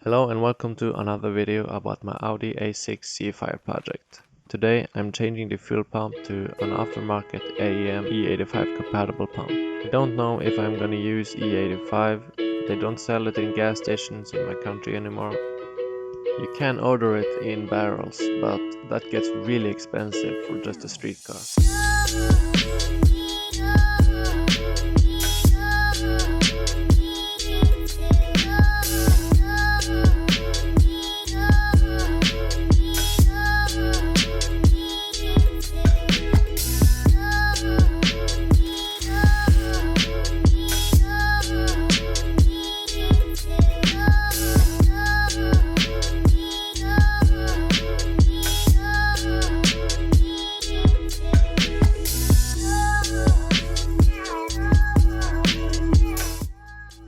Hello and welcome to another video about my Audi A6 C5 project. Today I'm changing the fuel pump to an aftermarket AEM E85 compatible pump. I don't know if I'm gonna use E85, they don't sell it in gas stations in my country anymore. You can order it in barrels, but that gets really expensive for just a street car.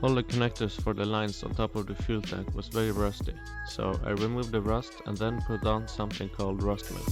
All the connectors for the lines on top of the fuel tank was very rusty, so I removed the rust and then put on something called rust milk.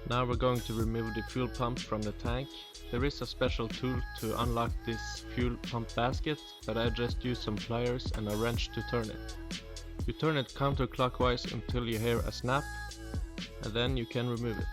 Now we're going to remove the fuel pump from the tank. There is a special tool to unlock this fuel pump basket, but I just used some pliers and a wrench to turn it. You turn it counterclockwise until you hear a snap, and then you can remove it.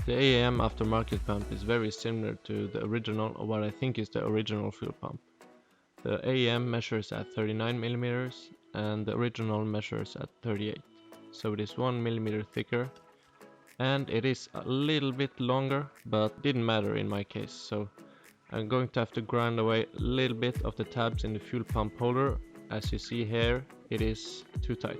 The AEM aftermarket pump is very similar to the original, or what I think is the original fuel pump. The AEM measures at 39mm and the original measures at 38, so it is 1mm thicker, and it is a little bit longer, but didn't matter in my case, so I'm going to have to grind away a little bit of the tabs in the fuel pump holder. As you see here, it is too tight.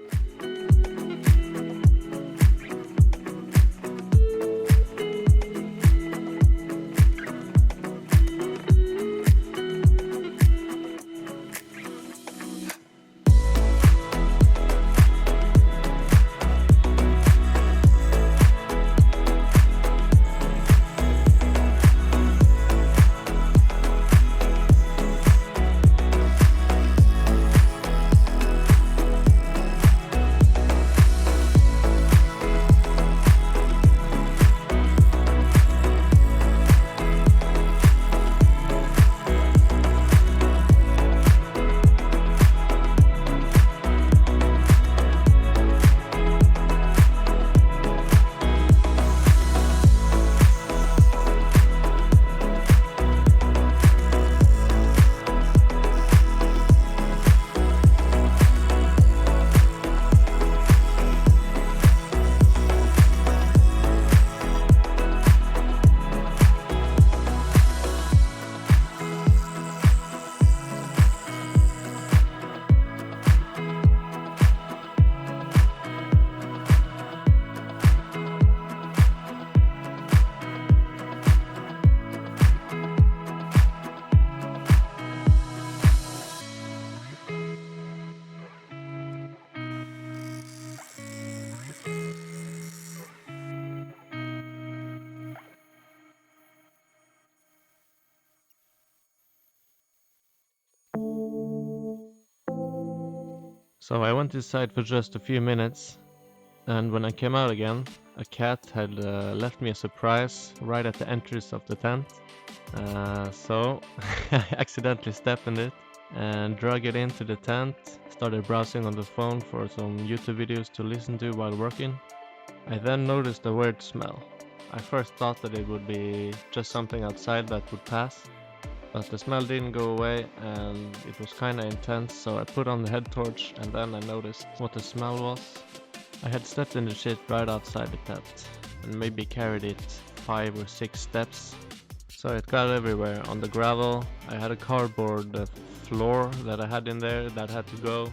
So I went inside for just a few minutes, and when I came out again, a cat had left me a surprise right at the entrance of the tent. So I accidentally stepped in it and drug it into the tent, started browsing on the phone for some YouTube videos to listen to while working. I then noticed a weird smell. I first thought that it would be just something outside that would pass, but the smell didn't go away and it was kinda intense, so I put on the head torch and then I noticed what the smell was. I had stepped in the shit right outside the tent and maybe carried it 5 or 6 steps. So it got everywhere on the gravel. I had a cardboard floor that I had in there that had to go,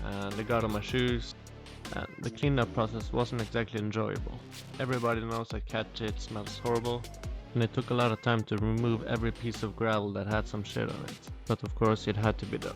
and it got on my shoes, and the cleanup process wasn't exactly enjoyable. Everybody knows that cat shit smells horrible, and it took a lot of time to remove every piece of gravel that had some shit on it, but of course it had to be done.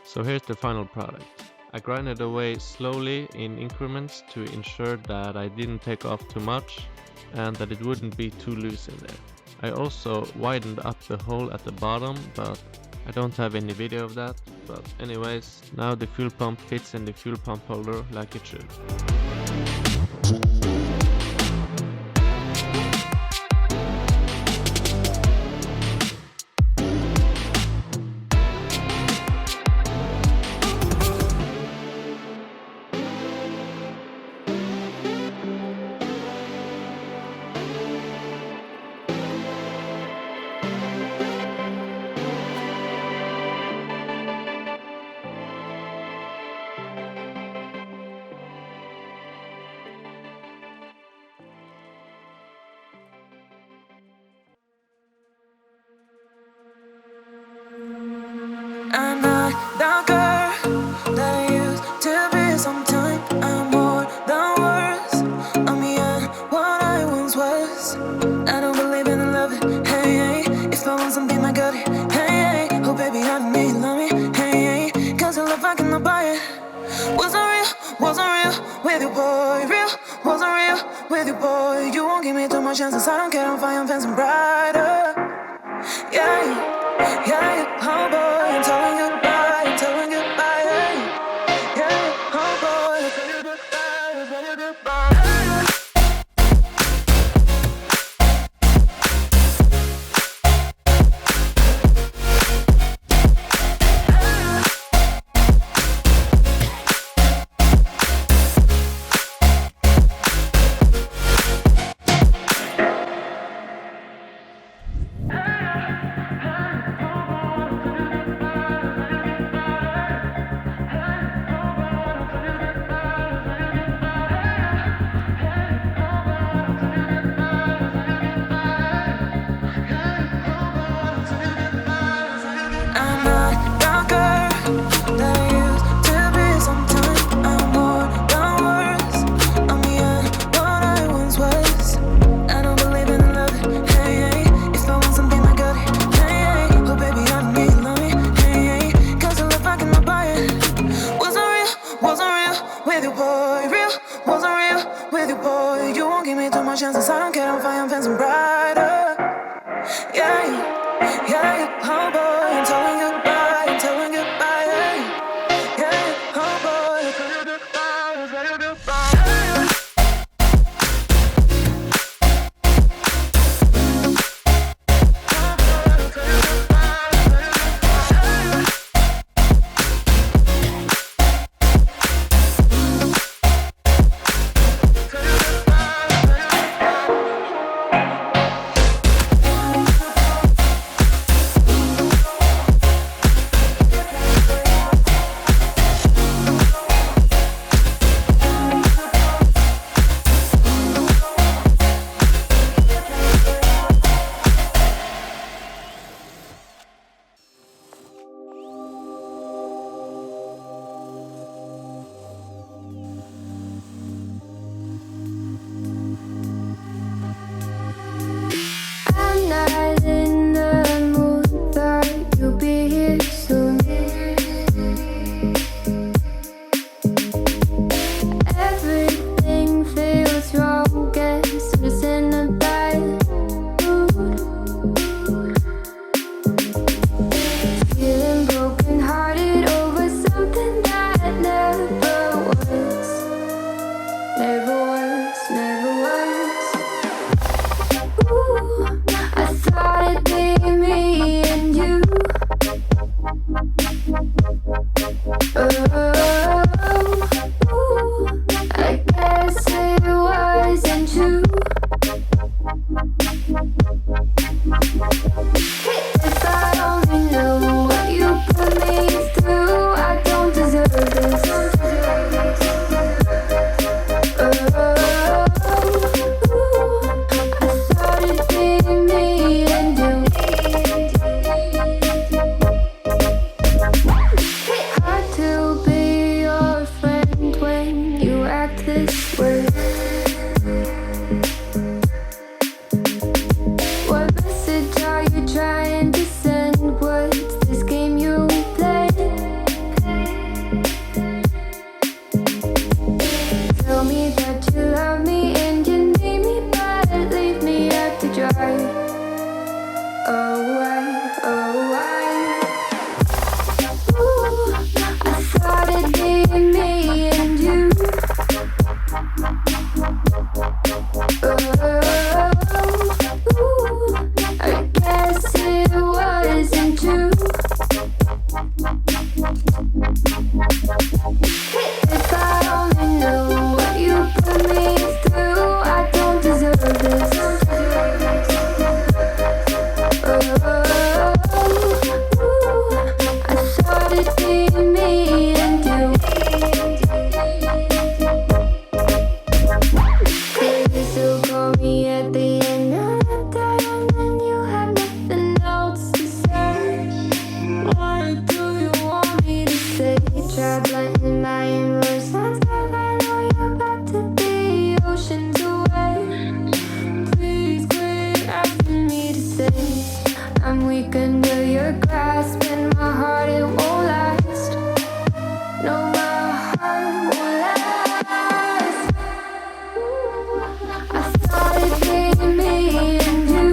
So here's the final product. I grinded away slowly in increments to ensure that I didn't take off too much and that it wouldn't be too loose in there. I also widened up the hole at the bottom, but I don't have any video of that. But anyways, now the fuel pump fits in the fuel pump holder like it should. I'm not the girl that I used to be. Sometimes I'm more than words. I'm beyond what I once was. I don't believe in the love it. Hey, hey. If I want something, I got it. Hey, hey. Oh baby, I don't need love me. Hey, hey. Cause the love I cannot buy it. Wasn't real with you, boy. Real, wasn't real with you, boy. You won't give me too much chances. I don't care, I'm fine, I'm fancy brighter. Yeah, oh boy, I'm telling goodbye, yeah, oh boy, I'm telling goodbye. getting brighter. Yeah, yeah, oh boy, I'm telling goodbye, I'm telling goodbye. Yeah, oh boy, I'm telling goodbye, I'm telling goodbye. I'm not in the mood, but you'll be here soon. Everything feels wrong, guess I'm just in a bad mood. Feeling broken hearted over something that never was. Never was, never was. Ooh, I thought it'd be me and you. Oh, ooh, I guess it wasn't true. If I only knew what you put me through, I don't deserve this. I thought it'd be me and you. Hard to be your friend when you act this way. What message are you trying to send? What's this game you play? Tell me that you love me and you need me, but leave me out to dry. Oh, why? Ooh, I thought it'd be me and you. Ooh, I guess it wasn't true. If I only knew what you put me through, I don't deserve this. I thought it'd be me and you. Could you still call me at the end of the day when you have nothing else to say? What do you want me to say? Try blending my inverse lines, but I know you're about to be oceans away. Please quit asking me to stay. I'm weak under your grasp, and my heart it won't last. No, my heart won't last. I thought it'd be me and you.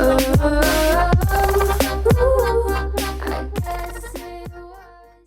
Oh.